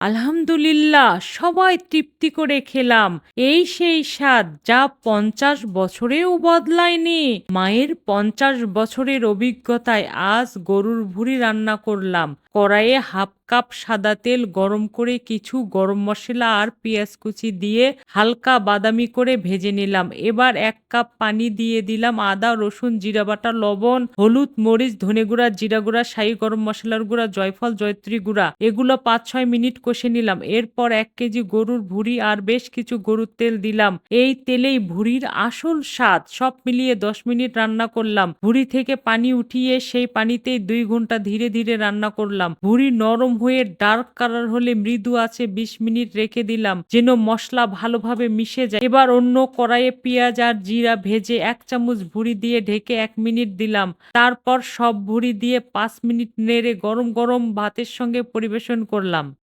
আলহামদুলিল্লাহ সবাই তৃপ্তি করে খেলাম। এই সেই স্বাদ যা ৫০ বছরেও বদলায়নি। মায়ের ৫০ বছরের অভিজ্ঞতায় আজ গরুর ভুঁড়ি রান্না করলাম। কড়াইয়ে হাফ কাপ সাদা তেল গরম করে কিছু গরম মসলা আর পেঁয়াজ কুচি দিয়ে হালকা বাদামি করে ভেজে নিলাম। এবার ১ কাপ পানি দিয়ে দিলাম আদা, রসুন, জিরা বাটা, লবণ, হলুদ, মরিচ, ধনে গুঁড়া, জিরা গুঁড়া, শাহি গরম মসলার গুঁড়া, জয়ফল, জয়ত্রী গুঁড়া এগুলো ৫-৬ মিনিট কষে নিলাম। এরপর ১ কেজি গরুর ভুঁড়ি আর বেশ কিছু গরুর তেল দিলাম। এই তেলেই ভুঁড়ির আসল স্বাদ। সব মিলিয়ে ১০ মিনিট রান্না করলাম। ভুঁড়ি থেকে পানি উঠিয়ে সেই পানিতেই ২ ঘন্টা ধীরে ধীরে রান্না করলাম। ভুঁড়ি নরম হয়ে ডার্ক কালার হলে মৃদু আঁচে ২০ মিনিট রেখে দিলাম যেন মসলা ভালোভাবে মিশে যায়। এবার অন্য কড়াইয়ে পেঁয়াজ আর জিরা ভেজে ১ চামচ ভুঁড়ি দিয়ে ঢেকে ১ মিনিট দিলাম। তারপর সব ভুঁড়ি দিয়ে ৫ মিনিট নেড়ে গরম গরম ভাতের সঙ্গে পরিবেশন করলাম।